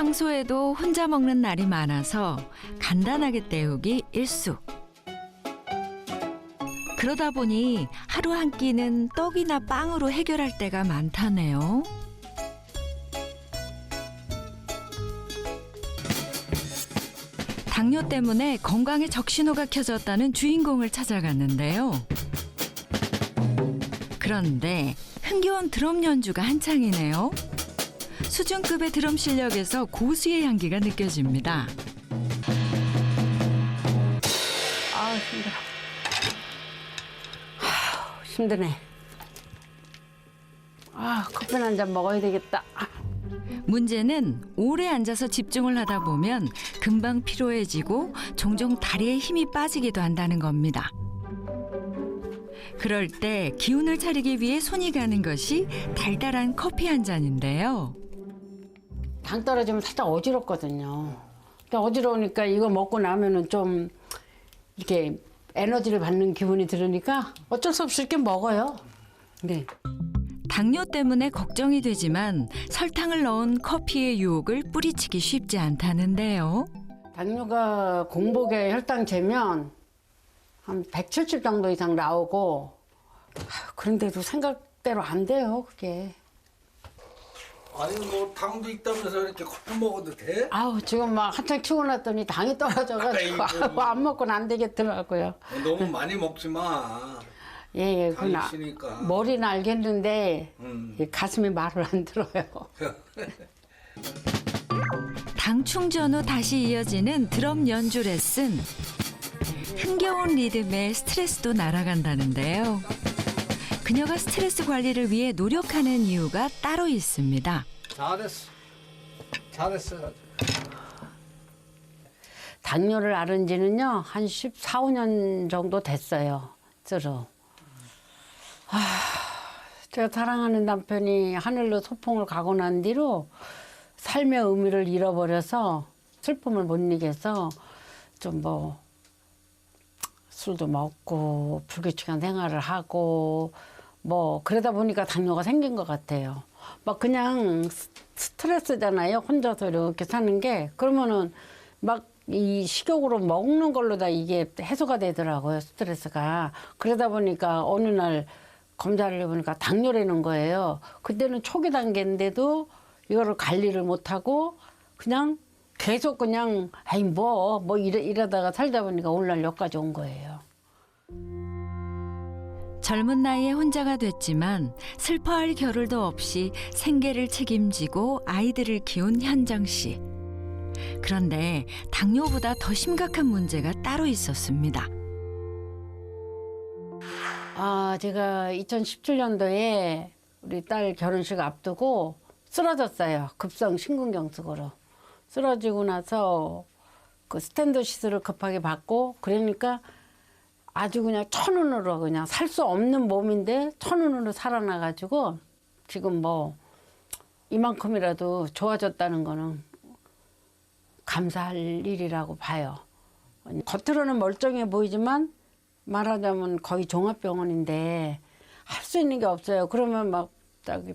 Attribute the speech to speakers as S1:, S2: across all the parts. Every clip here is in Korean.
S1: 평소에도 혼자 먹는 날이 많아서 간단하게 때우기 일쑤. 그러다 보니 하루 한 끼는 떡이나 빵으로 해결할 때가 많다네요. 당뇨 때문에 건강에 적신호가 켜졌다는 주인공을 찾아갔는데요. 그런데 흥겨운 드럼 연주가 한창이네요. 수준급의 드럼 실력에서 고수의 향기가 느껴집니다.
S2: 아, 힘들어. 힘드네. 커피 한 잔 먹어야 되겠다.
S1: 문제는 오래 앉아서 집중을 하다 보면 금방 피로해지고 종종 다리에 힘이 빠지기도 한다는 겁니다. 그럴 때 기운을 차리기 위해 손이 가는 것이 달달한 커피 한 잔인데요.
S2: 당 떨어지면 살짝 어지럽거든요. 근데 어지러우니까 이거 먹고 나면은 좀 이렇게 에너지를 받는 기분이 들으니까 어쩔 수 없이 이렇게 먹어요. 네.
S1: 당뇨 때문에 걱정이 되지만 설탕을 넣은 커피의 유혹을 뿌리치기 쉽지 않다는데요.
S2: 당뇨가 공복에 혈당 재면 한 170 정도 이상 나오고 그런데도 생각대로 안 돼요, 그게.
S3: 아니 뭐 당도 있다면서 이렇게 커피 먹어도 돼?
S2: 아우 지금 막 한창 키고 났더니 당이 떨어져가지고
S3: 아이고.
S2: 안 먹고는 안 되겠더라고요.
S3: 너무 많이 먹지 마.
S2: 예,
S3: 당이
S2: 그나
S3: 있으니까.
S2: 머리는 알겠는데
S3: 음.
S2: 가슴이 말을 안 들어요.
S1: 당 충전 후 다시 이어지는 드럼 연주 레슨. 흥겨운 리듬에 스트레스도 날아간다는데요. 그녀가 스트레스 관리를 위해 노력하는 이유가 따로 있습니다.
S3: 잘했어. 잘했어.
S2: 당뇨를 앓은 지는요 한 14, 15년 정도 됐어요. 스스로. 제가 사랑하는 남편이 하늘로 소풍을 가고 난 뒤로 삶의 의미를 잃어버려서 슬픔을 못 이겨서 좀 뭐 술도 먹고 불규칙한 생활을 하고 뭐 그러다 보니까 당뇨가 생긴 것 같아요. 막 그냥 스트레스잖아요. 혼자서 이렇게 사는 게. 그러면은 막 이 식욕으로 먹는 걸로 다 이게 해소가 되더라고요. 스트레스가. 그러다 보니까 어느 날 검사를 해보니까 당뇨라는 거예요. 그때는 초기 단계인데도 이거를 관리를 못하고 그냥 계속 그냥 아이 뭐 이러다가 살다 보니까 오늘날 여기까지 온 거예요.
S1: 젊은 나이에 혼자가 됐지만 슬퍼할 겨를도 없이 생계를 책임지고 아이들을 키운 현정 씨. 그런데 당뇨보다 더 심각한 문제가 따로 있었습니다.
S2: 제가 2017년도에 우리 딸 결혼식 앞두고 쓰러졌어요. 급성 심근경색으로. 쓰러지고 나서 그 스탠드 시술을 급하게 받고 그러니까 아주 그냥 천운으로 그냥 살 수 없는 몸인데 천운으로 살아나가지고 지금 뭐 이만큼이라도 좋아졌다는 거는 감사할 일이라고 봐요. 겉으로는 멀쩡해 보이지만 말하자면 거의 종합병원인데 할 수 있는 게 없어요. 그러면 막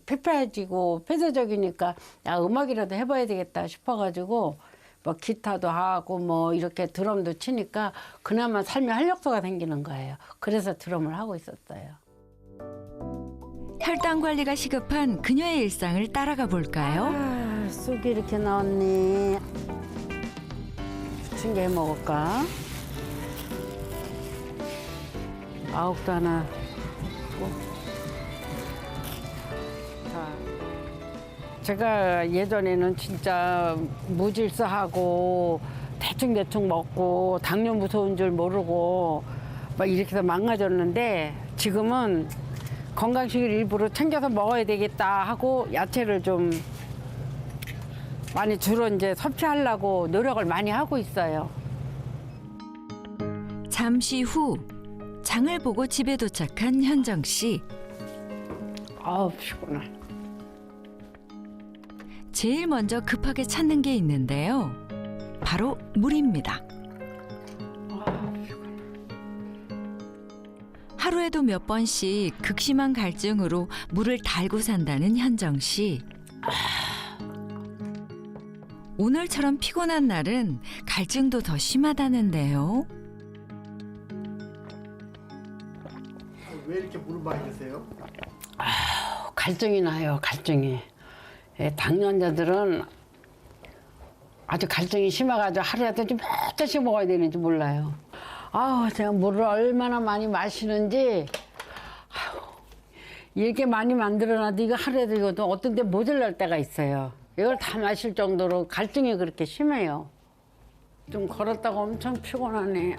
S2: 피폐해지고 폐쇄적이니까 야 음악이라도 해봐야 되겠다 싶어가지고 뭐 기타도 하고 뭐 이렇게 드럼도 치니까 그나마 삶의 활력소가 생기는 거예요. 그래서 드럼을 하고 있었어요.
S1: 혈당 관리가 시급한 그녀의 일상을 따라가 볼까요?
S2: 쑥이 이렇게 나왔네. 부침개 해 먹을까? 아욱도 하나. 제가 예전에는 진짜 무질서하고 대충대충 먹고 당뇨 무서운 줄 모르고 막 이렇게 해서 망가졌는데 지금은 건강식을 일부러 챙겨서 먹어야 되겠다 하고 야채를 좀 많이 주로 이제 섭취하려고 노력을 많이 하고 있어요.
S1: 잠시 후 장을 보고 집에 도착한 현정 씨.
S2: 아우 피곤해.
S1: 제일 먼저 급하게 찾는 게 있는데요. 바로 물입니다. 하루에도 몇 번씩 극심한 갈증으로 물을 달고 산다는 현정 씨. 오늘처럼 피곤한 날은 갈증도 더 심하다는데요.
S4: 왜 이렇게 물을 많이 드세요?
S2: 갈증이 나요, 갈증이. 예, 당뇨자들은 아주 갈증이 심해가지고 하루에도 몇 잔씩 먹어야 되는지 몰라요. 제가 물을 얼마나 많이 마시는지, 이렇게 많이 만들어놔도 이거 하루에도 이것도 어떤 데 모자랄 때가 있어요. 이걸 다 마실 정도로 갈증이 그렇게 심해요. 좀 걸었다가 엄청 피곤하네.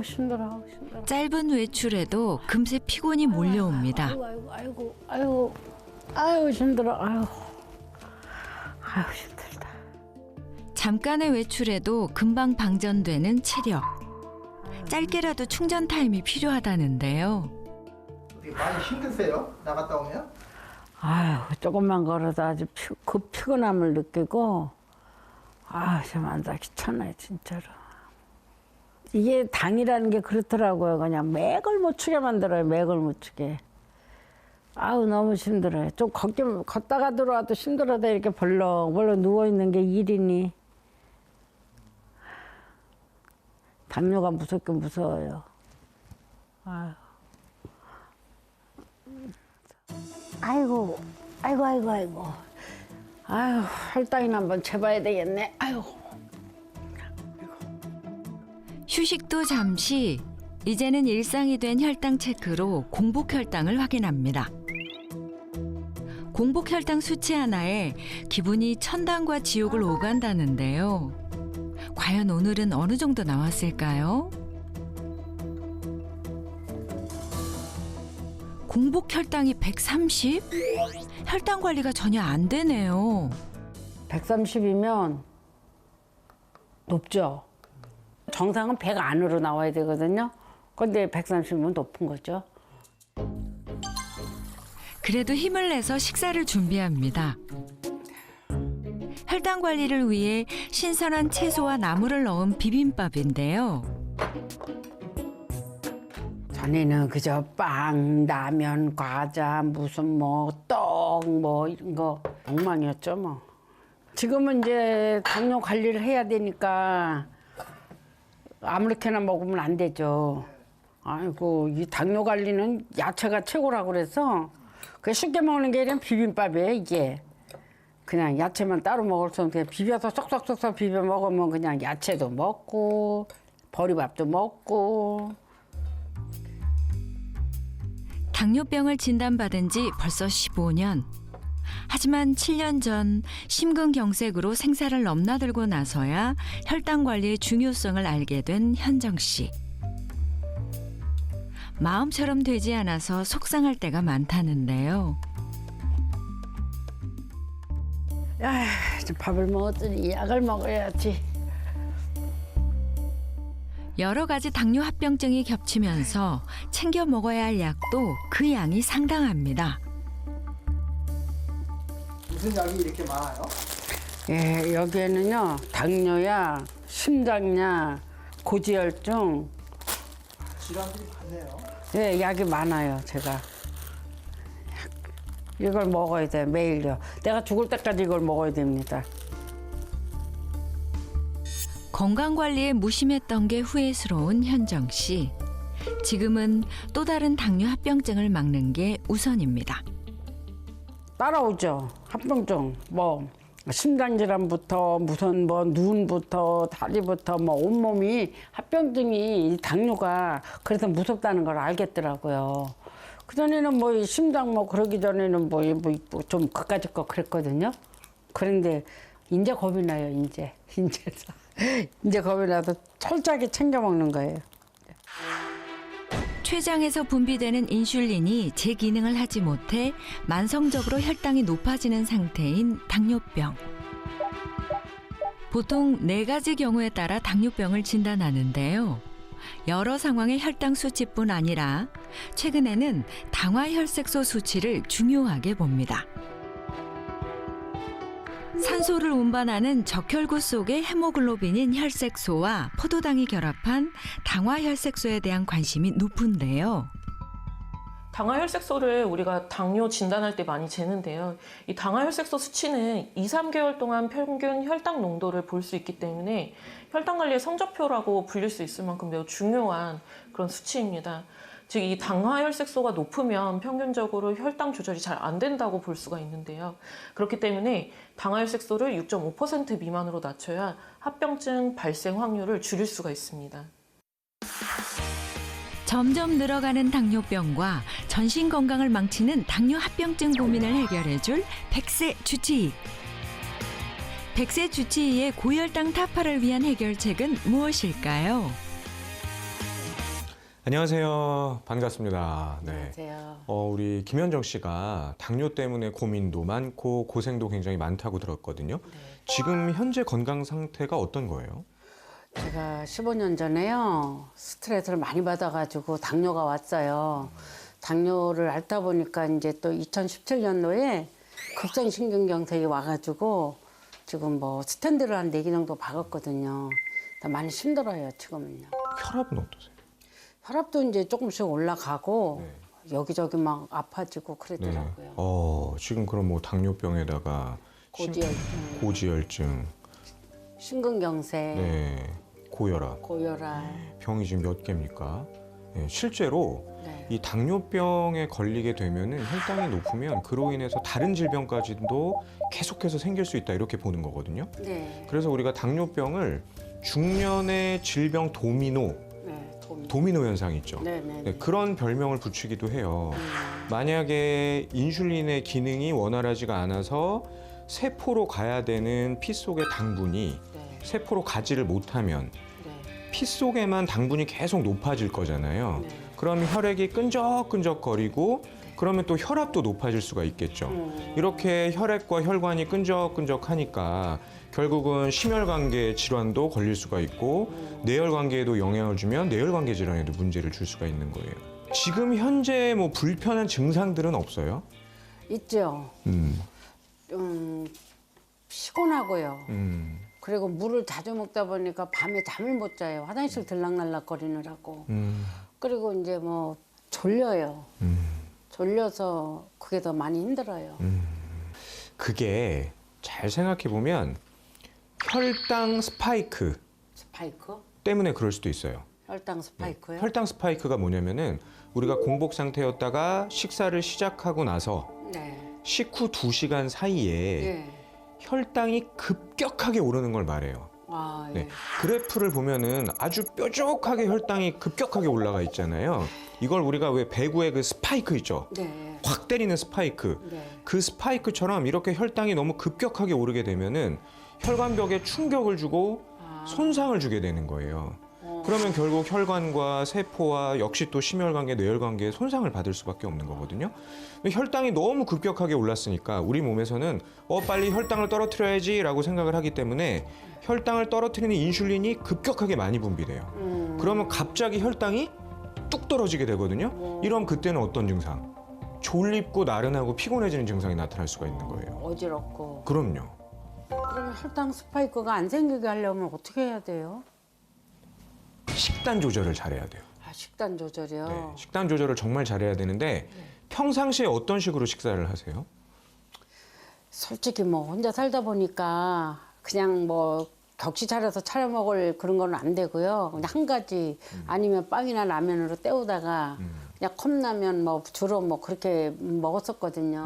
S2: 힘들어.
S1: 짧은 외출에도 금세 피곤이 몰려옵니다.
S2: 아이고 힘들어. 힘들다.
S1: 잠깐의 외출에도 금방 방전되는 체력. 짧게라도 충전 타임이 필요하다는데요.
S4: 어떻게 많이 힘드세요? 나갔다 오면?
S2: 조금만 걸어도 아주 그 피곤함을 느끼고, 참 앉아 귀찮아요, 진짜로. 이게 당이라는 게 그렇더라고요. 그냥 맥을 못 추게 만들어요, 맥을 못 추게. 너무 힘들어요. 좀 걷다가 들어와도 힘들어도 이렇게 벌렁벌렁 누워있는 게 일이니. 당뇨가 무섭긴 무서워요. 아이고. 혈당이나 한번 재봐야 되겠네.
S1: 휴식도 잠시, 이제는 일상이 된 혈당 체크로 공복 혈당을 확인합니다. 공복 혈당 수치 하나에 기분이 천당과 지옥을 오간다는데요. 과연 오늘은 어느 정도 나왔을까요? 공복 혈당이 130? 혈당 관리가 전혀 안 되네요.
S2: 130이면 높죠. 정상은 100 안으로 나와야 되거든요. 근데 130이면 높은 거죠.
S1: 그래도 힘을 내서 식사를 준비합니다. 혈당 관리를 위해 신선한 채소와 나물을 넣은 비빔밥인데요.
S2: 전에는 그저 빵, 라면, 과자, 무슨 떡 이런 거 엉망이었죠 뭐. 지금은 이제 당뇨 관리를 해야 되니까 아무렇게나 먹으면 안 되죠. 이 당뇨 관리는 야채가 최고라고 그래서 그 쉽게 먹는 게 이런 비빔밥이에요, 이게. 그냥 야채만 따로 먹을 수 없는데 비벼서 쏙쏙쏙쏙 비벼 먹으면 그냥 야채도 먹고 보리밥도 먹고.
S1: 당뇨병을 진단받은 지 벌써 15년. 하지만 7년 전 심근경색으로 생사를 넘나들고 나서야 혈당 관리의 중요성을 알게 된 현정 씨. 마음처럼 되지 않아서 속상할 때가 많다는데요.
S2: 이제 밥을 먹었더니 약을 먹어야지.
S1: 여러 가지 당뇨 합병증이 겹치면서 챙겨 먹어야 할 약도 그 양이 상당합니다.
S4: 무슨 약이 이렇게 많아요?
S2: 여기에는요, 당뇨야, 심장약, 고지혈증,
S4: 질환들이 많네요.
S2: 약이 많아요, 제가. 이걸 먹어야 돼요, 매일요. 내가 죽을 때까지 이걸 먹어야 됩니다.
S1: 건강관리에 무심했던 게 후회스러운 현정 씨. 지금은 또 다른 당뇨 합병증을 막는 게 우선입니다.
S2: 따라오죠, 합병증. 심장질환부터 무슨 눈부터 다리부터 온몸이 합병증이 당뇨가 그래서 무섭다는 걸 알겠더라고요. 그전에는 심장 그러기 전에는 좀 그까짓 거 그랬거든요. 그런데 이제 겁이 나요, 이제 겁이 나서 철저하게 챙겨 먹는 거예요.
S1: 췌장에서 분비되는 인슐린이 제 기능을 하지 못해 만성적으로 혈당이 높아지는 상태인 당뇨병. 보통 4가지 경우에 따라 당뇨병을 진단하는데요. 여러 상황의 혈당 수치뿐 아니라 최근에는 당화혈색소 수치를 중요하게 봅니다. 산소를 운반하는 적혈구 속의 헤모글로빈인 혈색소와 포도당이 결합한 당화혈색소에 대한 관심이 높은데요.
S5: 당화혈색소를 우리가 당뇨 진단할 때 많이 재는데요. 이 당화혈색소 수치는 2, 3개월 동안 평균 혈당 농도를 볼 수 있기 때문에 혈당 관리의 성적표라고 불릴 수 있을 만큼 매우 중요한 그런 수치입니다. 즉, 이 당화혈색소가 높으면 평균적으로 혈당 조절이 잘 안 된다고 볼 수가 있는데요. 그렇기 때문에 당화혈색소를 6.5% 미만으로 낮춰야 합병증 발생 확률을 줄일 수가 있습니다.
S1: 점점 늘어가는 당뇨병과 전신 건강을 망치는 당뇨 합병증 고민을 해결해줄 백세 주치의. 백세 주치의의 고혈당 타파를 위한 해결책은 무엇일까요?
S6: 안녕하세요. 반갑습니다. 네.
S2: 안녕하세요.
S6: 우리 김현정 씨가 당뇨 때문에 고민도 많고 고생도 굉장히 많다고 들었거든요. 지금 현재 건강 상태가 어떤 거예요?
S2: 제가 15년 전에요. 스트레스를 많이 받아가지고 당뇨가 왔어요. 당뇨를 앓다 보니까 이제 또 2017년도에 급성심근경색이 와가지고 지금 뭐 스탠드를 한 4개 정도 박았거든요. 많이 힘들어요, 지금은요.
S6: 혈압은 어떠세요?
S2: 혈압도 이제 조금씩 올라가고
S6: 네.
S2: 여기저기 막 아파지고 그러더라고요.
S6: 지금 그럼 뭐 당뇨병에다가 고지혈증,
S2: 심근경색,
S6: 네, 고혈압,
S2: 고혈압.
S6: 병이 지금 몇 개입니까? 네, 실제로
S2: 네.
S6: 이 당뇨병에 걸리게 되면은 혈당이 높으면 그로 인해서 다른 질병까지도 계속해서 생길 수 있다 이렇게 보는 거거든요.
S2: 네.
S6: 그래서 우리가 당뇨병을 중년의 질병 도미노 현상 있죠.
S2: 네네.
S6: 네, 그런 별명을 붙이기도 해요. 만약에 인슐린의 기능이 원활하지가 않아서 세포로 가야 되는 피 속의 당분이
S2: 네.
S6: 세포로 가지를 못하면
S2: 네.
S6: 피 속에만 당분이 계속 높아질 거잖아요.
S2: 네.
S6: 그럼 혈액이 끈적끈적거리고 그러면 또 혈압도 높아질 수가 있겠죠. 이렇게 혈액과 혈관이 끈적끈적하니까 결국은 심혈관계 질환도 걸릴 수가 있고 뇌혈관계에도 영향을 주면 뇌혈관계 질환에도 문제를 줄 수가 있는 거예요. 지금 현재 뭐 불편한 증상들은 없어요?
S2: 있죠. 피곤하고요. 그리고 물을 자주 먹다 보니까 밤에 잠을 못 자요. 화장실 들락날락거리느라고. 그리고 이제 뭐 졸려요. 졸려서 그게 더 많이 힘들어요.
S6: 그게 잘 생각해 보면 혈당 스파이크
S2: 스파이크?
S6: 때문에 그럴 수도 있어요.
S2: 혈당 스파이크요?
S6: 혈당 스파이크가 뭐냐면은 우리가 공복 상태였다가 식사를 시작하고 나서
S2: 네.
S6: 식후 2시간 사이에
S2: 예.
S6: 혈당이 급격하게 오르는 걸 말해요.
S2: 아, 예.
S6: 네. 그래프를 보면은 아주 뾰족하게 혈당이 급격하게 올라가 있잖아요. 이걸 우리가 왜 배구의 그 스파이크 있죠?
S2: 네.
S6: 확 때리는 스파이크.
S2: 네.
S6: 그 스파이크처럼 이렇게 혈당이 너무 급격하게 오르게 되면은 혈관벽에 충격을 주고 손상을 주게 되는 거예요. 그러면 결국 혈관과 세포와 역시 또 심혈관계, 뇌혈관계에 손상을 받을 수밖에 없는 거거든요. 혈당이 너무 급격하게 올랐으니까 우리 몸에서는 빨리 혈당을 떨어뜨려야지라고 생각을 하기 때문에 혈당을 떨어뜨리는 인슐린이 급격하게 많이 분비돼요. 그러면 갑자기 혈당이 뚝 떨어지게 되거든요. 이럼 그때는 어떤 증상? 졸립고 나른하고 피곤해지는 증상이 나타날 수가 있는 거예요.
S2: 어지럽고.
S6: 그럼요.
S2: 그러면 혈당 스파이크가 안 생기게 하려면 어떻게 해야 돼요?
S6: 식단 조절을 잘해야 돼요.
S2: 아, 식단 조절이요?
S6: 네, 식단 조절을 정말 잘해야 되는데 평상시에 어떤 식으로 식사를 하세요?
S2: 솔직히 뭐 혼자 살다 보니까 그냥 뭐 격시 차려서 차려 먹을 그런 건 안 되고요. 그냥 한 가지 아니면 빵이나 라면으로 때우다가 그냥 컵라면 뭐 주로 뭐 그렇게 먹었었거든요.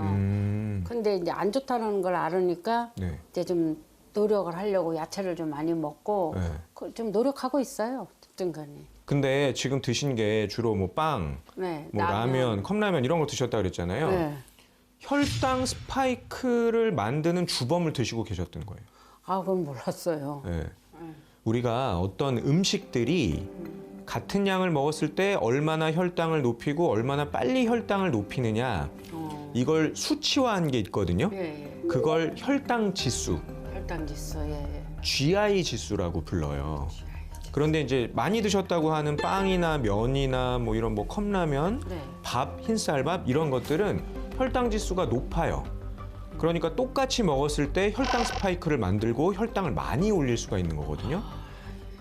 S2: 근데 이제 안 좋다는 걸 알으니까
S6: 네.
S2: 이제 좀 노력을 하려고 야채를 좀 많이 먹고
S6: 네.
S2: 좀 노력하고 있어요. 든간에.
S6: 근데 지금 드신 게 주로 뭐 빵,
S2: 네,
S6: 뭐 라면, 컵라면 이런 거 드셨다 그랬잖아요.
S2: 네.
S6: 혈당 스파이크를 만드는 주범을 드시고 계셨던 거예요.
S2: 아, 그건 몰랐어요.
S6: 네. 우리가 어떤 음식들이 같은 양을 먹었을 때 얼마나 혈당을 높이고 얼마나 빨리 혈당을 높이느냐 이걸 수치화한 게 있거든요.
S2: 예, 예.
S6: 그걸 혈당 지수,
S2: 혈당 지수, 예, 예.
S6: GI 지수라고 불러요. 그런데 이제 많이 드셨다고 하는 빵이나 면이나 뭐 이런 뭐 컵라면,
S2: 네.
S6: 밥, 흰쌀밥 이런 것들은 혈당 지수가 높아요. 그러니까 똑같이 먹었을 때 혈당 스파이크를 만들고 혈당을 많이 올릴 수가 있는 거거든요.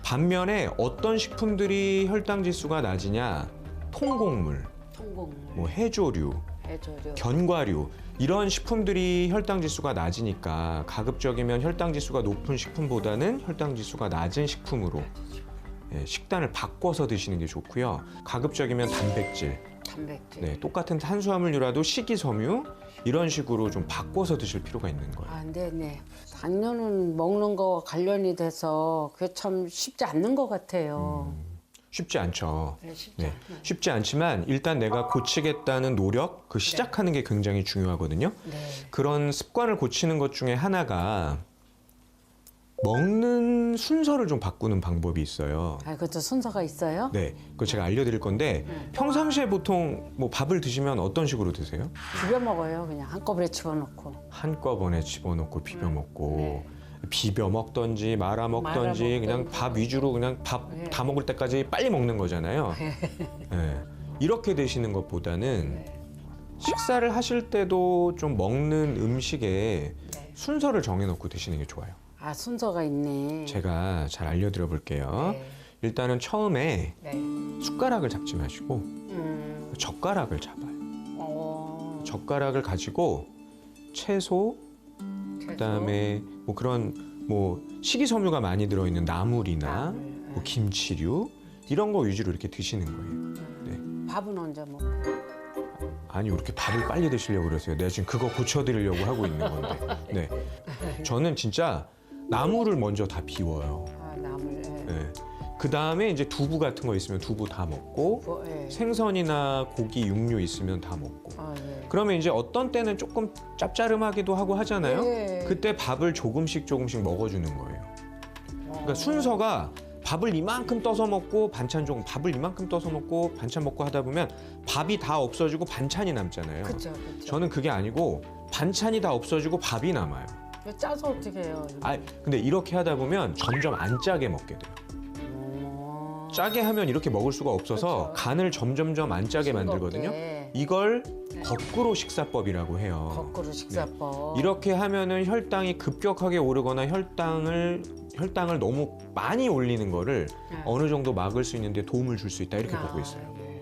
S6: 반면에 어떤 식품들이 혈당 지수가 낮으냐? 통곡물,
S2: 통곡물,
S6: 뭐 해조류,
S2: 해조류.
S6: 견과류 이런 식품들이 혈당 지수가 낮으니까 가급적이면 혈당 지수가 높은 식품보다는 혈당 지수가 낮은 식품으로 식단을 바꿔서 드시는 게 좋고요. 가급적이면 단백질,
S2: 단백질.
S6: 똑같은 탄수화물류라도 식이섬유 이런 식으로 좀 바꿔서 드실 필요가 있는 거예요.
S2: 아, 네네. 당뇨는 먹는 거 관련이 돼서 그게 참 쉽지 않는 것 같아요.
S6: 쉽지 않죠.
S2: 네, 쉽지
S6: 네,
S2: 않아요.
S6: 쉽지 않지만 일단 내가 고치겠다는 노력, 그 시작하는 게 굉장히 중요하거든요.
S2: 네.
S6: 그런 습관을 고치는 것 중에 하나가 먹는 순서를 좀 바꾸는 방법이 있어요.
S2: 아, 그것도 순서가 있어요?
S6: 네, 그거 제가 알려드릴 건데 평상시에 보통 뭐 밥을 드시면 어떤 식으로 드세요?
S2: 비벼 먹어요. 그냥 한꺼번에 집어넣고.
S6: 한꺼번에 집어넣고 비벼 먹고
S2: 네.
S6: 비벼 먹던지 말아 먹던지
S2: 말아
S6: 그냥
S2: 먹던지.
S6: 밥 위주로 그냥 밥
S2: 네.
S6: 다 먹을 때까지 빨리 먹는 거잖아요. 네. 이렇게 드시는 것보다는 식사를 하실 때도 좀 먹는 음식에
S2: 네.
S6: 순서를 정해놓고 드시는 게 좋아요.
S2: 아, 순서가 있네.
S6: 제가 잘 알려드려 볼게요.
S2: 네.
S6: 일단은 처음에
S2: 네.
S6: 숟가락을 잡지 마시고 젓가락을 잡아요. 젓가락을 가지고 채소, 그다음에 뭐 그런 뭐 식이섬유가 많이 들어있는 나물이나 뭐 김치류 이런 거 위주로 이렇게 드시는 거예요.
S2: 밥은 언제 먹고?
S6: 아니 이렇게 밥을 빨리 드시려고 그러세요. 내가 지금 그거 고쳐드리려고 하고 있는 건데. 네, 저는 진짜 나물을 먼저 다 비워요.
S2: 아, 나물. 예.
S6: 네. 그 다음에 이제 두부 같은 거 있으면 두부 다 먹고
S2: 뭐, 예.
S6: 생선이나 고기, 육류 있으면 다 먹고.
S2: 아, 예.
S6: 그러면 이제 어떤 때는 조금 짭짜름하기도 하고 하잖아요.
S2: 예.
S6: 그때 밥을 조금씩 먹어주는 거예요. 그러니까 순서가 밥을 이만큼 떠서 먹고 반찬 조금, 밥을 이만큼 떠서 먹고 반찬 먹고 하다 보면 밥이 다 없어지고 반찬이 남잖아요.
S2: 그쵸, 그쵸.
S6: 저는 그게 아니고 반찬이 다 없어지고 밥이 남아요.
S2: 이거 짜서 어떻게 해요?
S6: 아, 근데 이렇게 하다 보면 점점 안 짜게 먹게 돼요. 짜게 하면 이렇게 먹을 수가 없어서
S2: 그렇죠.
S6: 간을 점점점 안 짜게 만들거든요.
S2: 싱겁게.
S6: 이걸 거꾸로 식사법이라고 해요.
S2: 거꾸로 식사법.
S6: 이렇게 하면은 혈당이 급격하게 오르거나 혈당을 너무 많이 올리는 거를
S2: 네.
S6: 어느 정도 막을 수 있는데 도움을 줄 수 있다 이렇게
S2: 아,
S6: 보고 있어요.
S2: 예.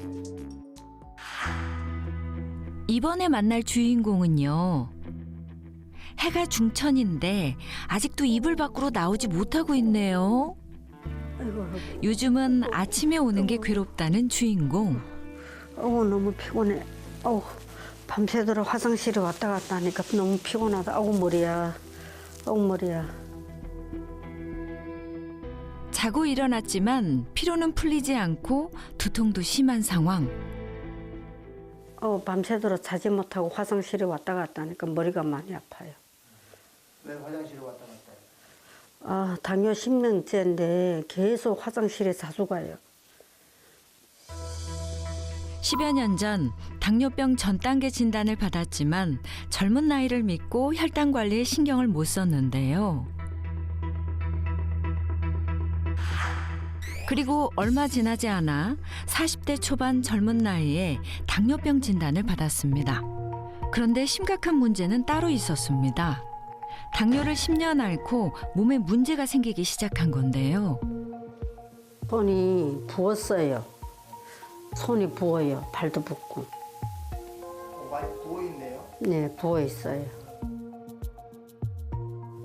S1: 이번에 만날 주인공은요. 해가 중천인데 아직도 이불 밖으로 나오지 못하고 있네요. 요즘은 아침에 오는 게 괴롭다는 주인공.
S7: 너무 피곤해. 밤새도록 화장실에 왔다 갔다 하니까 너무 피곤하다. 머리야. 머리야.
S1: 자고 일어났지만 피로는 풀리지 않고 두통도 심한 상황.
S7: 밤새도록 자지 못하고 화장실에 왔다 갔다 하니까 머리가 많이 아파요.
S4: 왜 화장실에 왔다 갔다 해요?
S7: 당뇨 10년째인데 계속 화장실에 자주 가요.
S1: 10여 년 전 당뇨병 전 단계 진단을 받았지만 젊은 나이를 믿고 혈당 관리에 신경을 못 썼는데요. 그리고 얼마 지나지 않아 40대 초반 젊은 나이에 당뇨병 진단을 받았습니다. 그런데 심각한 문제는 따로 있었습니다. 당뇨를 10년 앓고 몸에 문제가 생기기 시작한 건데요.
S7: 손이 부었어요. 손이 부어요. 발도 붓고.
S4: 많이 부어있네요.
S7: 네, 부어 있어요.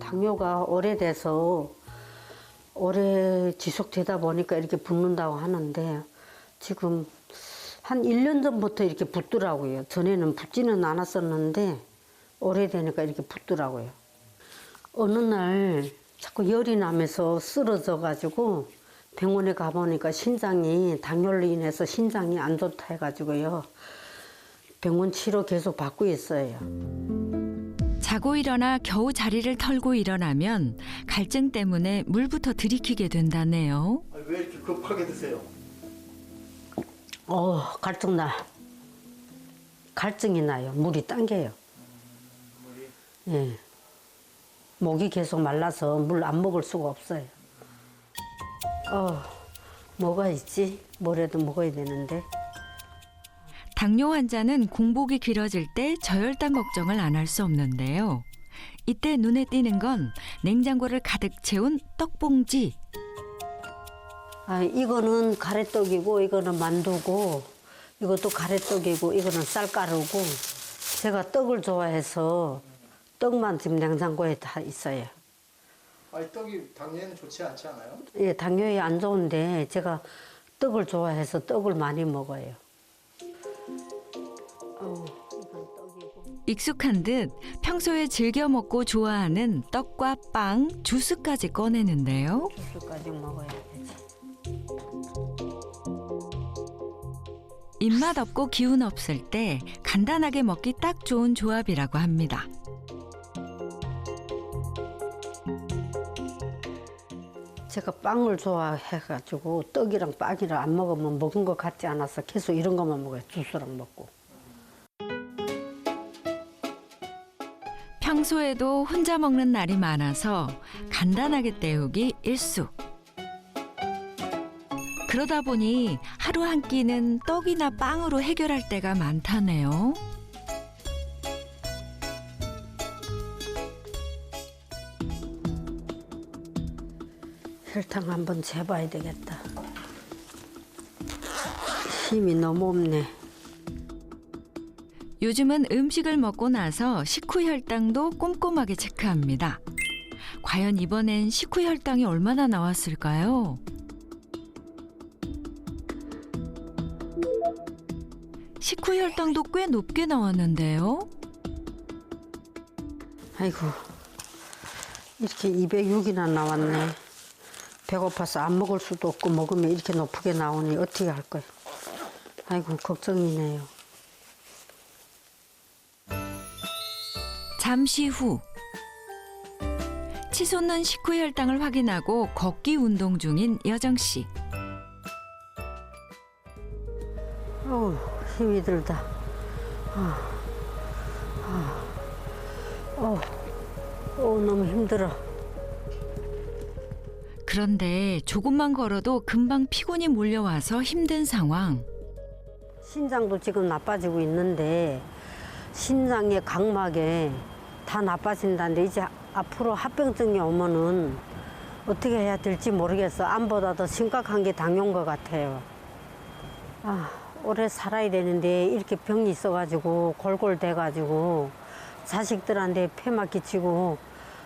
S7: 당뇨가 오래돼서 오래 지속되다 보니까 이렇게 붓는다고 하는데 지금 한 1년 전부터 이렇게 붓더라고요. 전에는 붓지는 않았었는데 오래되니까 이렇게 붓더라고요. 어느 날 자꾸 열이 나면서 쓰러져 가지고 병원에 가보니까 신장이 당뇨로 인해서 신장이 안 좋다 해가지고요. 병원 치료 계속 받고 있어요.
S1: 자고 일어나 겨우 자리를 털고 일어나면 갈증 때문에 물부터 들이키게 된다네요.
S4: 왜 이렇게 급하게 드세요?
S7: 갈증 나. 갈증이 나요. 물이 당겨요.
S4: 물이?
S7: 예. 목이 계속 말라서 물 안 먹을 수가 없어요. 뭐가 있지? 뭐라도 먹어야 되는데.
S1: 당뇨 환자는 공복이 길어질 때 저혈당 걱정을 안 할 수 없는데요. 이때 눈에 띄는 건 냉장고를 가득 채운 떡봉지.
S7: 이거는 가래떡이고 이거는 만두고 이것도 가래떡이고 이거는 쌀가루고 제가 떡을 좋아해서 떡만 지금 냉장고에 다 있어요.
S4: 아니 떡이 당뇨에는 좋지 않지 않아요?
S7: 예, 당뇨에 안 좋은데 제가 떡을 좋아해서 떡을 많이 먹어요. 이건 떡이고.
S1: 익숙한 듯 평소에 즐겨 먹고 좋아하는 떡과 빵, 주스까지 꺼내는데요.
S7: 주스까지 먹어야 되지.
S1: 입맛 없고 기운 없을 때 간단하게 먹기 딱 좋은 조합이라고 합니다.
S7: 제가 빵을 좋아해가지고 떡이랑 빵이랑 안 먹으면 먹은 것 같지 않아서 계속 이런 것만 먹어요. 주스랑 먹고.
S1: 평소에도 혼자 먹는 날이 많아서 간단하게 때우기 일쑤. 그러다 보니 하루 한 끼는 떡이나 빵으로 해결할 때가 많다네요.
S7: 혈당 한번 재봐야 되겠다. 힘이 너무 없네.
S1: 요즘은 음식을 먹고 나서 식후 혈당도 꼼꼼하게 체크합니다. 과연 이번엔 식후 혈당이 얼마나 나왔을까요? 식후 혈당도 꽤 높게 나왔는데요.
S7: 아이고, 이렇게 206이나 나왔네. 배고파서 안 먹을 수도 없고 먹으면 이렇게 높게 나오니 어떻게 할 거야. 아이고, 걱정이네요.
S1: 잠시 후 치솟는 식후 혈당을 확인하고 걷기 운동 중인 여정 씨.
S7: 어우, 힘이 들다. 너무 힘들어.
S1: 그런데 조금만 걸어도 금방 피곤이 몰려와서 힘든 상황.
S7: 신장도 지금 나빠지고 있는데 신장의 각막에 다 나빠진다는데 이제 앞으로 합병증이 오면은 어떻게 해야 될지 모르겠어. 암보다 더 심각한 게 당뇨인 것 같아요. 오래 살아야 되는데 이렇게 병이 있어가지고 골골대가지고 자식들한테 폐막 끼치고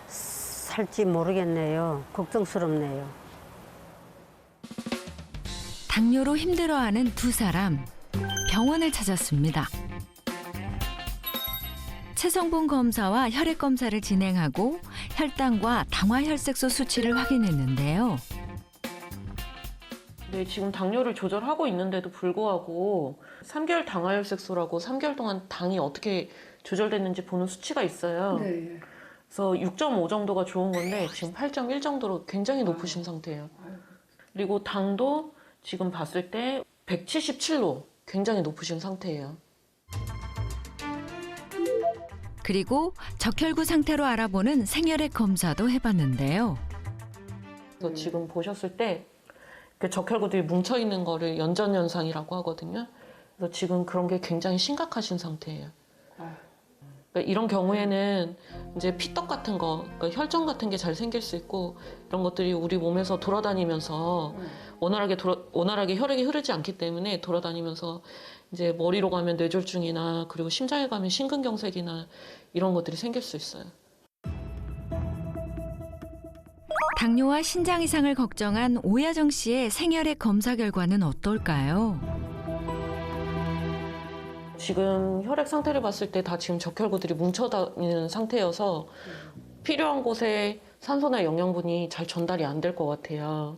S7: 살지 모르겠네요. 걱정스럽네요.
S1: 당뇨로 힘들어하는 두 사람. 병원을 찾았습니다. 체성분 검사와 혈액 검사를 진행하고 혈당과 당화혈색소 수치를 확인했는데요.
S5: 네, 지금 당뇨를 조절하고 있는데도 불구하고 3개월 당화혈색소라고 3개월 동안 당이 어떻게 조절됐는지 보는 수치가 있어요.
S2: 네.
S5: 그래서 6.5 정도가 좋은 건데 지금 8.1 정도로 굉장히 높으신 상태예요. 그리고 당도 지금 봤을 때 177로 굉장히 높으신 상태예요.
S1: 그리고 적혈구 상태로 알아보는 생혈액 검사도 해봤는데요.
S5: 그래서 지금 보셨을 때 그 적혈구들이 뭉쳐 있는 거를 연전 현상이라고 하거든요. 그래서 지금 그런 게 굉장히 심각하신 상태예요. 그러니까 이런 경우에는 이제 피떡 같은 거, 그러니까 혈전 같은 게 잘 생길 수 있고 이런 것들이 우리 몸에서 돌아다니면서 원활하게 혈액이 흐르지 않기 때문에 돌아다니면서 이제 머리로 가면 뇌졸중이나 그리고 심장에 가면 심근경색이나 이런 것들이 생길 수 있어요.
S1: 당뇨와 신장 이상을 걱정한 오야정 씨의 생혈액 검사 결과는 어떨까요?
S5: 지금 혈액 상태를 봤을 때 다 지금 적혈구들이 뭉쳐 다니는 상태여서 필요한 곳에 산소나 영양분이 잘 전달이 안 될 것 같아요.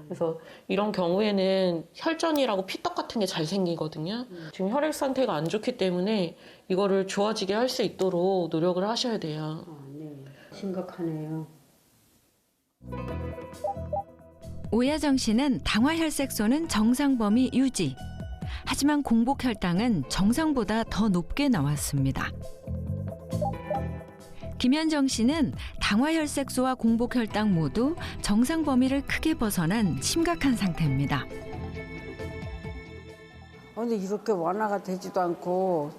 S5: 그래서 이런 경우에는 혈전이라고 피떡 같은 게 잘 생기거든요. 지금 혈액 상태가 안 좋기 때문에 이거를 좋아지게 할 수 있도록 노력을 하셔야 돼요.
S7: 네, 심각하네요.
S1: 오야정 씨는 당화혈색소는 정상 범위 유지. 하지만 공복혈당은 정상보다 더 높게 나왔습니다. 김현정 씨는 당화혈색소와 공복혈당 모두 정상 범위를 크게 벗어난 심각한 상태입니다.
S2: 근데 이렇게 완화가 되지도 않고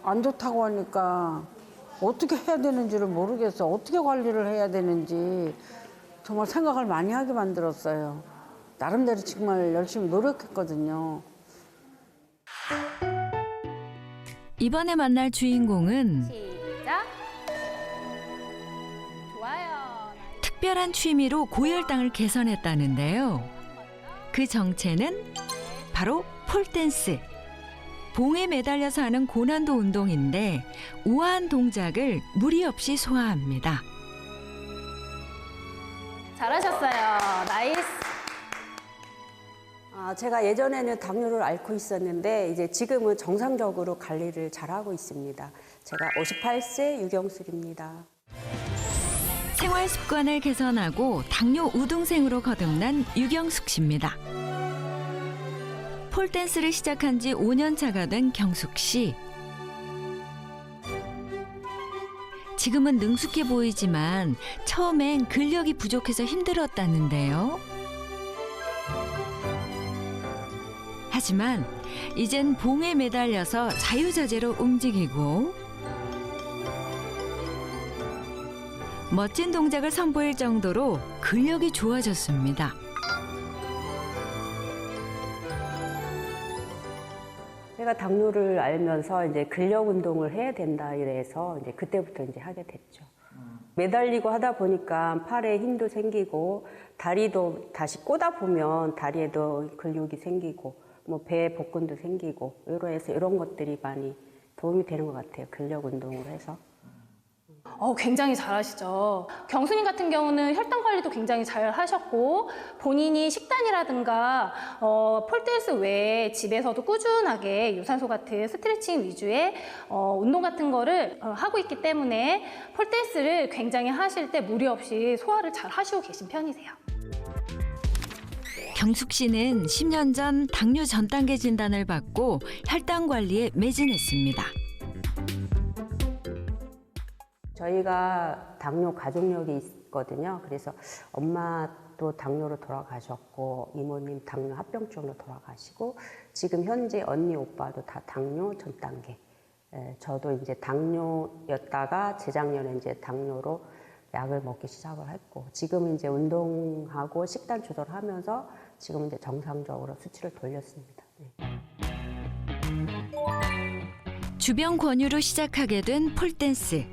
S2: 안 좋다고 하니까 어떻게 해야 되는지를 모르겠어. 어떻게 관리를 해야 되는지 정말 생각을 많이 하게 만들었어요. 나름대로 정말 열심히 노력했거든요.
S1: 이번에 만날 주인공은
S8: 시작. 좋아요.
S1: 특별한 취미로 고혈당을 개선했다는데요. 그 정체는 바로 폴댄스. 봉에 매달려서 하는 고난도 운동인데 우아한 동작을 무리 없이 소화합니다.
S8: 잘하셨어요. 나이스.
S9: 제가 예전에는 당뇨를 앓고 있었는데 이제 지금은 정상적으로 관리를 잘하고 있습니다. 제가 58세 유경술입니다.
S1: 생활 습관을 개선하고 당뇨 우등생으로 거듭난 유경숙 씨입니다. 폴댄스를 시작한 지 5년 차가 된 경숙 씨. 지금은 능숙해 보이지만 처음엔 근력이 부족해서 힘들었다는데요. 하지만 이젠 봉에 매달려서 자유자재로 움직이고 멋진 동작을 선보일 정도로 근력이 좋아졌습니다.
S9: 제가 당뇨를 알면서 이제 근력 운동을 해야 된다 이래서 이제 그때부터 이제 하게 됐죠. 매달리고 하다 보니까 팔에 힘도 생기고 다리도 다시 꼬다 보면 다리에도 근육이 생기고 뭐 배 복근도 생기고 이러해서 이런 것들이 많이 도움이 되는 것 같아요. 근력 운동을 해서.
S8: 굉장히 잘하시죠. 경수님 같은 경우는 혈당 관리도 굉장히 잘 하셨고 본인이 식단이라든가 폴댄스 외에 집에서도 꾸준하게 유산소 같은 스트레칭 위주의 운동 같은 거를 하고 있기 때문에 폴댄스를 굉장히 하실 때 무리 없이 소화를 잘 하시고 계신 편이세요.
S1: 경숙 씨는 10년 전 당뇨 전 단계 진단을 받고 혈당 관리에 매진했습니다.
S9: 저희가 당뇨 가족력이 있거든요. 그래서 엄마도 당뇨로 돌아가셨고 이모님 당뇨 합병증으로 돌아가시고 지금 현재 언니 오빠도 다 당뇨 전 단계. 저도 이제 당뇨였다가 재작년에 이제 당뇨로 약을 먹기 시작을 했고 지금 이제 운동하고 식단 조절하면서 지금 이제 정상적으로 수치를 돌렸습니다.
S1: 주변 권유로 시작하게 된 폴댄스.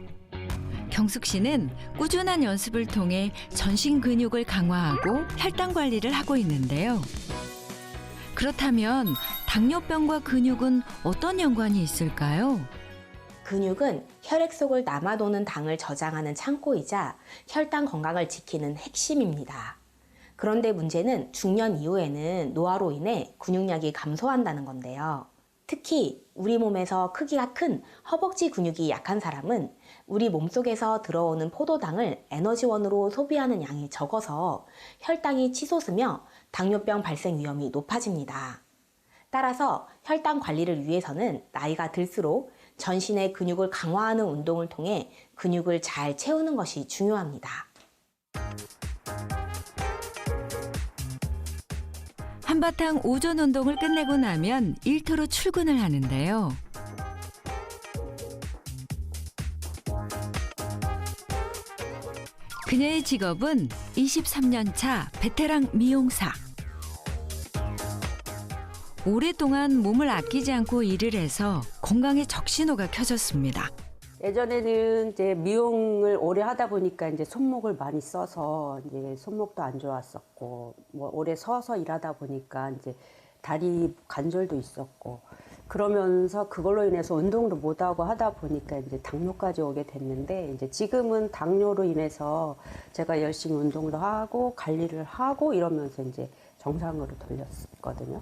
S1: 경숙 씨는 꾸준한 연습을 통해 전신 근육을 강화하고 혈당 관리를 하고 있는데요. 그렇다면 당뇨병과 근육은 어떤 연관이 있을까요?
S10: 근육은 혈액 속을 남아도는 당을 저장하는 창고이자 혈당 건강을 지키는 핵심입니다. 그런데 문제는 중년 이후에는 노화로 인해 근육량이 감소한다는 건데요. 특히 우리 몸에서 크기가 큰 허벅지 근육이 약한 사람은 우리 몸속에서 들어오는 포도당을 에너지원으로 소비하는 양이 적어서 혈당이 치솟으며 당뇨병 발생 위험이 높아집니다. 따라서 혈당 관리를 위해서는 나이가 들수록 전신의 근육을 강화하는 운동을 통해 근육을 잘 채우는 것이 중요합니다.
S1: 한바탕 오전 운동을 끝내고 나면 일터로 출근을 하는데요. 그녀의 직업은 23년 차 베테랑 미용사. 오랫동안 몸을 아끼지 않고 일을 해서 건강에 적신호가 켜졌습니다.
S9: 예전에는 이제 미용을 오래 하다 보니까 이제 손목을 많이 써서 이제 손목도 안 좋았었고 뭐 오래 서서 일하다 보니까 이제 다리 관절도 있었고 그러면서 그걸로 인해서 운동도 못 하고 하다 보니까 이제 당뇨까지 오게 됐는데 이제 지금은 당뇨로 인해서 제가 열심히 운동도 하고 관리를 하고 이러면서 이제 정상으로 돌렸거든요.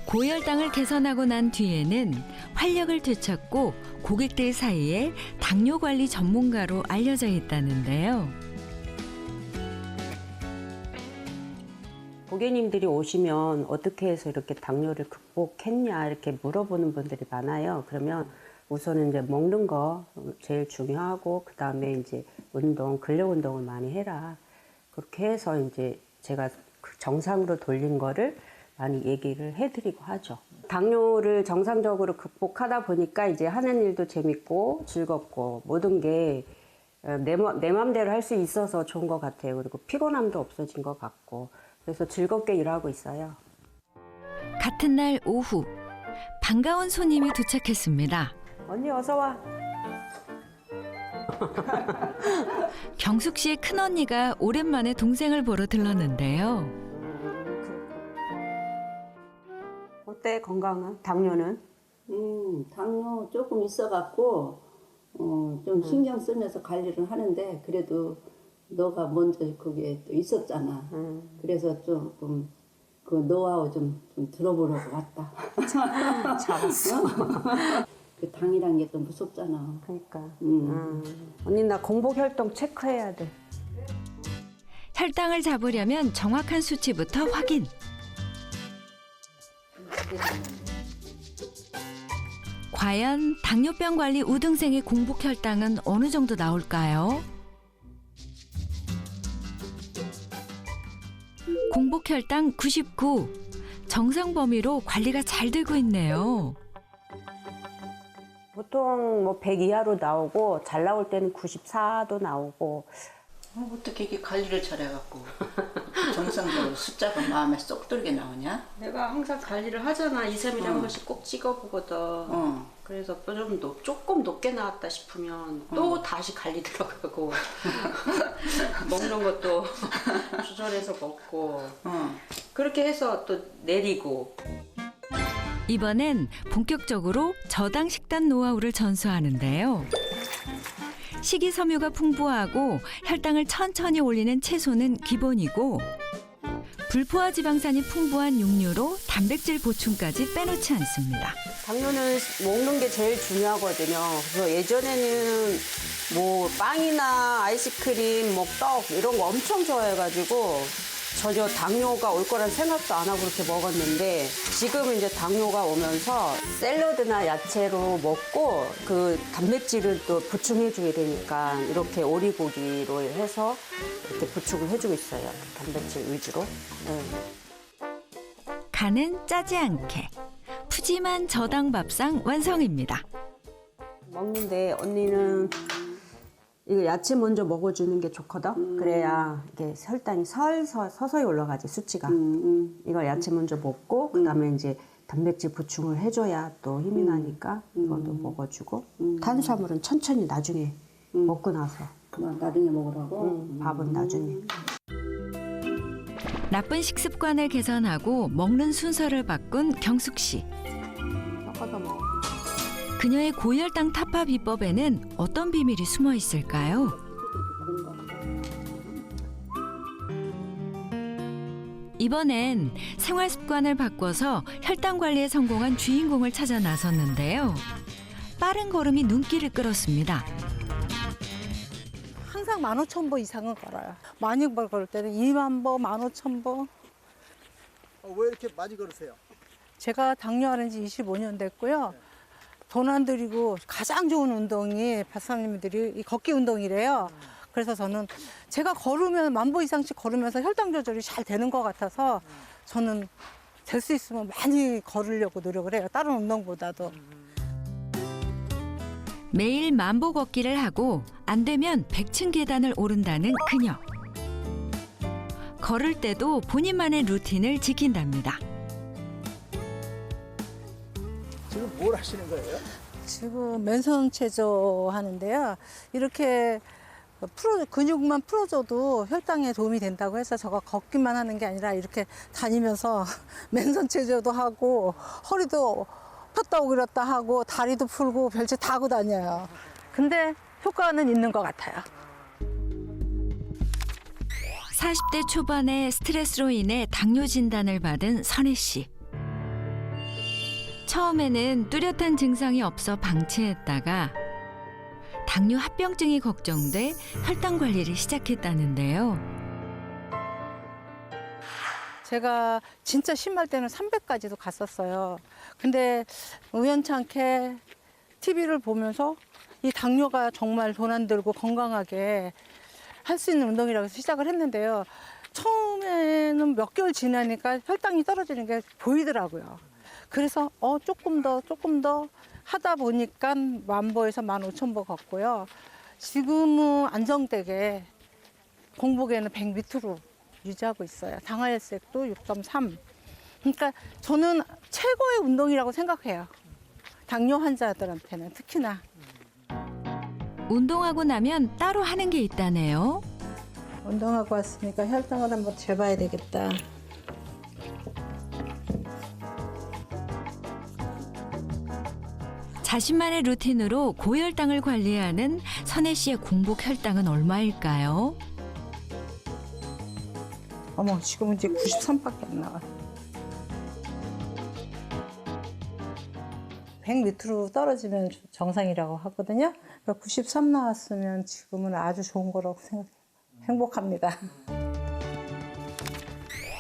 S1: 고혈당을 개선하고 난 뒤에는 활력을 되찾고 고객들 사이에 당뇨 관리 전문가로 알려져 있다는데요.
S9: 고객님들이 오시면 어떻게 해서 이렇게 당뇨를 극복했냐 이렇게 물어보는 분들이 많아요. 그러면 우선은 이제 먹는 거 제일 중요하고 그 다음에 이제 운동, 근력 운동을 많이 해라. 그렇게 해서 이제 제가 정상으로 돌린 거를 많이 얘기를 해드리고 하죠. 당뇨를 정상적으로 극복하다 보니까 이제 하는 일도 재밌고 즐겁고 모든 게 내 맘대로 할 수 있어서 좋은 것 같아요. 그리고 피곤함도 없어진 것 같고 그래서 즐겁게 일하고 있어요.
S1: 같은 날 오후 반가운 손님이 도착했습니다.
S9: 언니 어서 와.
S1: 경숙 씨의 큰언니가 오랜만에 동생을 보러 들렀는데요.
S9: 어때 건강은? 당뇨는?
S11: 당뇨 조금 있어갖고 좀 신경 쓰면서 관리를 하는데 그래도 너가 먼저 그게 또 있었잖아. 그래서 조금 그 노하우 좀 들어보려고 왔다.
S9: 잘했어.
S11: 그 당이란 게 또 무섭잖아.
S9: 그러니까. 언니 나 공복 혈당 체크해야 돼.
S1: 혈당을 잡으려면 정확한 수치부터 확인. 과연 당뇨병 관리 우등생의 공복 혈당은 어느 정도 나올까요? 공복 혈당 99. 정상 범위로 관리가 잘 되고 있네요.
S9: 보통 뭐 100 이하로 나오고 잘 나올 때는 94도 나오고.
S11: 어떻게 이게 관리를 잘해갖고 정상적으로 숫자가 마음에 쏙 들게 나오냐?
S7: 내가 항상 관리를 하잖아. 2, 3일에 한 번씩 꼭 찍어보거든. 그래서 좀 조금 높게 나왔다 싶으면 또 다시 관리 들어가고 먹는 것도 조절해서 먹고 그렇게 해서 또 내리고.
S1: 이번엔 본격적으로 저당 식단 노하우를 전수하는데요. 식이섬유가 풍부하고 혈당을 천천히 올리는 채소는 기본이고 불포화 지방산이 풍부한 육류로 단백질 보충까지 빼놓지 않습니다.
S9: 당뇨는 먹는 게 제일 중요하거든요. 그래서 예전에는 뭐 빵이나 아이스크림, 뭐 떡 이런 거 엄청 좋아해가지고 전혀 당뇨가 올 거란 생각도 안 하고 그렇게 먹었는데 지금은 이제 당뇨가 오면서 샐러드나 야채로 먹고 그 단백질을 또 보충해주게 되니까 이렇게 오리고기로 해서 이렇게 보충을 해주고 있어요. 단백질 위주로. 네.
S1: 간은 짜지 않게 푸짐한 저당 밥상 완성입니다.
S9: 먹는데 언니는 이거 야채 먼저 먹어주는 게 좋거든. 그래야 이게 혈당이 서서히 올라가지 수치가. 이걸 야채 먼저 먹고 그다음에 이제 단백질 보충을 해줘야 또 힘이 나니까 이것도 먹어주고 탄수화물은 천천히 나중에 먹고 나서.
S11: 나중에 먹으라고?
S9: 밥은 나중에.
S1: 나쁜 식습관을 개선하고 먹는 순서를 바꾼 경숙 씨.
S9: 섞어서 먹어.
S1: 그녀의 고혈당 타파 비법에는 어떤 비밀이 숨어 있을까요? 이번엔 생활 습관을 바꿔서 혈당 관리에 성공한 주인공을 찾아 나섰는데요. 빠른 걸음이 눈길을 끌었습니다.
S12: 항상 15,000보 이상은 걸어요. 많이 걸을 때는 2만 보, 15,000보.
S4: 왜 이렇게 많이 걸으세요?
S12: 제가 당뇨하는 지 25년 됐고요. 돈 안 들이고 가장 좋은 운동이 박사님들이 이 걷기 운동이래요. 그래서 저는 제가 걸으면 10,000보 이상씩 걸으면서 혈당 조절이 잘 되는 것 같아서 저는 될 수 있으면 많이 걸으려고 노력을 해요. 다른 운동보다도.
S1: 매일 10,000보 걷기를 하고 안 되면 100층 계단을 오른다는 그녀. 걸을 때도 본인만의 루틴을 지킨답니다.
S4: 지금 뭘 하시는 거예요?
S12: 지금 맨손 체조 하는데요. 이렇게 근육만 풀어줘도 혈당에 도움이 된다고 해서 저가 걷기만 하는 게 아니라 이렇게 다니면서 맨손 체조도 하고 허리도 폈다 오그렸다 하고 다리도 풀고 별짓 다 하고 다녀요. 근데 효과는 있는 것 같아요.
S1: 40대 초반에 스트레스로 인해 당뇨 진단을 받은 선혜 씨. 처음에는 뚜렷한 증상이 없어 방치했다가 당뇨 합병증이 걱정돼 혈당 관리를 시작했다는데요.
S12: 제가 진짜 심할 때는 300까지도 갔었어요. 근데 우연찮게 TV를 보면서 이 당뇨가 정말 돈 안 들고 건강하게 할 수 있는 운동이라고 해서 시작을 했는데요. 처음에는 몇 개월 지나니까 혈당이 떨어지는 게 보이더라고요. 그래서 조금 더 하다 보니까 10,000보에서 15,000보 걷고요. 지금은 안정되게 공복에는 100 밑으로 유지하고 있어요. 당화혈색도 6.3. 그러니까 저는 최고의 운동이라고 생각해요. 당뇨 환자들한테는 특히나.
S1: 운동하고 나면 따로 하는 게 있다네요.
S12: 운동하고 왔으니까 혈당을 한번 재봐야 되겠다.
S1: 자신만의 루틴으로 고혈당을 관리하는 선혜 씨의 공복 혈당은 얼마일까요?
S12: 어머, 지금은 이제 93밖에 안 나와. 100 밑으로 떨어지면 정상이라고 하거든요. 그러니까 93 나왔으면 지금은 아주 좋은 거라고 생각해요. 행복합니다.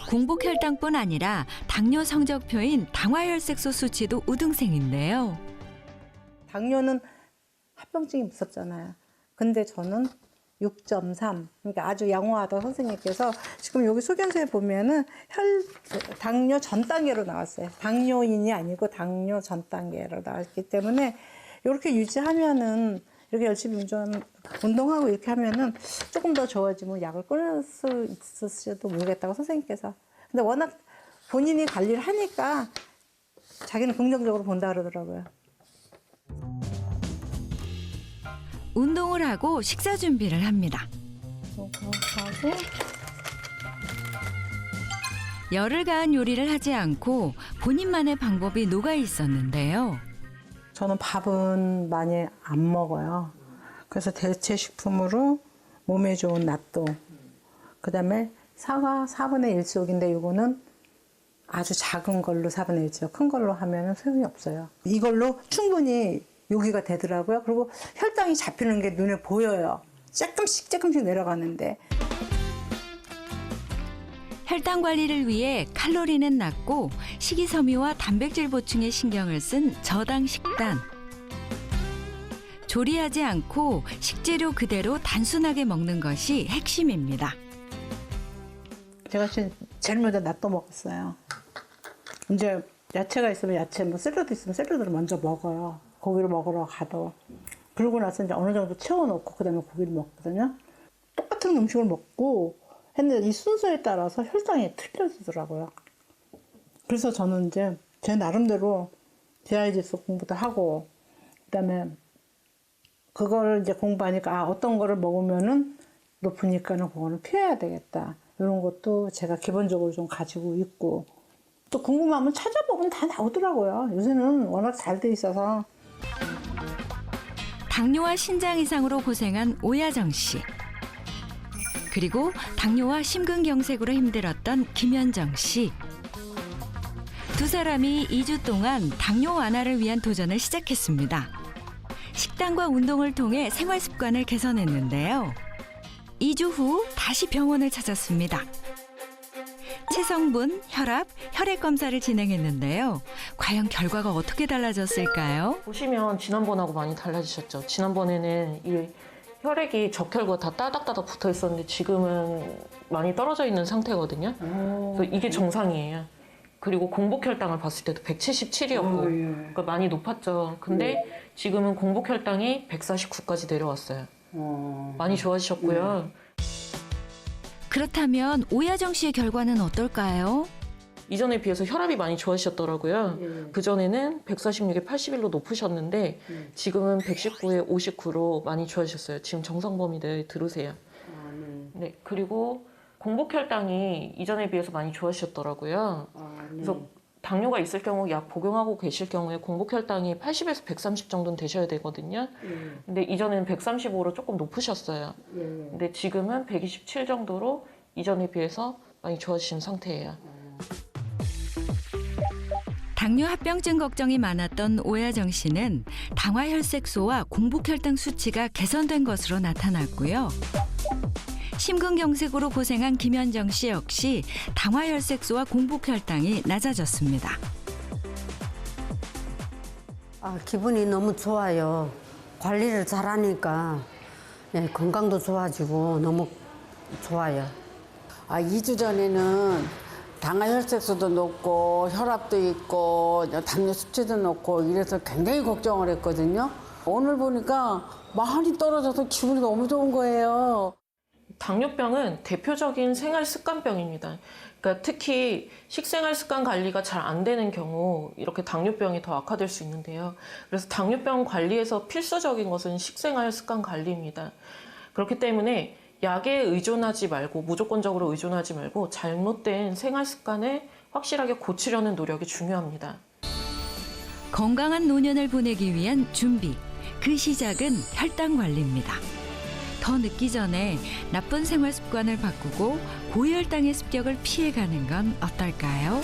S1: 공복 혈당뿐 아니라 당뇨 성적표인 당화혈색소 수치도 우등생인데요.
S12: 당뇨는 합병증이 무섭잖아요. 근데 저는 6.3, 그러니까 아주 양호하다 선생님께서 지금 여기 소견서에 보면은 당뇨 전 단계로 나왔어요. 당뇨인이 아니고 당뇨 전 단계로 나왔기 때문에 이렇게 유지하면은 이렇게 열심히 운동하고 이렇게 하면은 조금 더 좋아지면 약을 끊을 수 있을지도 모르겠다고 선생님께서. 근데 워낙 본인이 관리를 하니까 자기는 긍정적으로 본다 그러더라고요.
S1: 운동을 하고 식사 준비를 합니다.
S12: 하고
S1: 열을 가한 요리를 하지 않고 본인만의 방법이 녹아 있었는데요.
S12: 저는 밥은 많이 안 먹어요. 그래서 대체 식품으로 몸에 좋은 낫또, 그다음에 사과 4분의 1쪽인데 이거는 아주 작은 걸로 4분의 1쪽, 큰 걸로 하면 소용이 없어요. 이걸로 충분히 요기가 되더라고요. 그리고 혈당이 잡히는 게 눈에 보여요. 조금씩 내려가는데.
S1: 혈당 관리를 위해 칼로리는 낮고 식이섬유와 단백질 보충에 신경을 쓴 저당 식단. 조리하지 않고 식재료 그대로 단순하게 먹는 것이 핵심입니다.
S12: 제가 제일 먼저 낫또 먹었어요. 이제 야채가 있으면 야채, 뭐 샐러드 있으면 샐러드를 먼저 먹어요. 고기를 먹으러 가도. 그러고 나서 이제 어느 정도 채워놓고 그다음에 고기를 먹거든요. 똑같은 음식을 먹고 했는데 이 순서에 따라서 혈당이 틀려지더라고요. 그래서 저는 이제 제 나름대로 GI-지수 공부도 하고 그다음에 그걸 이제 공부하니까 어떤 거를 먹으면은 높으니까는 그거는 피해야 되겠다. 이런 것도 제가 기본적으로 좀 가지고 있고 또 궁금하면 찾아보면 다 나오더라고요. 요새는 워낙 잘 돼 있어서.
S1: 당뇨와 신장 이상으로 고생한 오야정 씨. 그리고 당뇨와 심근경색으로 힘들었던 김현정 씨. 두 사람이 2주 동안 당뇨 완화를 위한 도전을 시작했습니다. 식단과 운동을 통해 생활 습관을 개선했는데요. 2주 후 다시 병원을 찾았습니다. 체성분, 혈압, 혈액 검사를 진행했는데요. 과연 결과가 어떻게 달라졌을까요?
S5: 보시면 지난번하고 많이 달라지셨죠. 지난번에는 이 혈액이 적혈과 다 따닥따닥 붙어 있었는데 지금은 많이 떨어져 있는 상태거든요. 그래서 이게 정상이에요. 그리고 공복 혈당을 봤을 때도 177이었고 그러니까 많이 높았죠. 근데 지금은 공복 혈당이 149까지 내려왔어요. 많이 좋아지셨고요.
S1: 그렇다면 오야정 씨의 결과는 어떨까요?
S5: 이전에 비해서 혈압이 많이 좋아지셨더라고요. 그전에는 146에 81로 높으셨는데 지금은 119에 59로 많이 좋아지셨어요. 지금 정상 범위 내에 들으세요. 네, 그리고 공복 혈당이 이전에 비해서 많이 좋아지셨더라고요. 그래서 당뇨가 있을 경우 약 복용하고 계실 경우에 공복 혈당이 80에서 130 정도는 되셔야 되거든요. 근데 이전에는 135로 조금 높으셨어요. 근데 지금은 127 정도로 이전에 비해서 많이 좋아지신 상태예요.
S1: 당뇨 합병증 걱정이 많았던 오야정 씨는 당화혈색소와 공복혈당 수치가 개선된 것으로 나타났고요. 심근경색으로 고생한 김현정 씨 역시 당화혈색소와 공복혈당이 낮아졌습니다.
S7: 기분이 너무 좋아요. 관리를 잘하니까 건강도 좋아지고 너무 좋아요.
S2: 2주 전에는 당화혈색소도 높고 혈압도 있고 당뇨 수치도 높고 이래서 굉장히 걱정을 했거든요. 오늘 보니까 많이 떨어져서 기분이 너무 좋은 거예요.
S5: 당뇨병은 대표적인 생활 습관병입니다. 그러니까 특히 식생활 습관 관리가 잘 안 되는 경우 이렇게 당뇨병이 더 악화될 수 있는데요. 그래서 당뇨병 관리에서 필수적인 것은 식생활 습관 관리입니다. 그렇기 때문에 약에 의존하지 말고 무조건적으로 의존하지 말고 잘못된 생활 습관을 확실하게 고치려는 노력이 중요합니다.
S1: 건강한 노년을 보내기 위한 준비. 그 시작은 혈당 관리입니다. 더 늦기 전에 나쁜 생활 습관을 바꾸고 고혈당의 습격을 피해가는 건 어떨까요?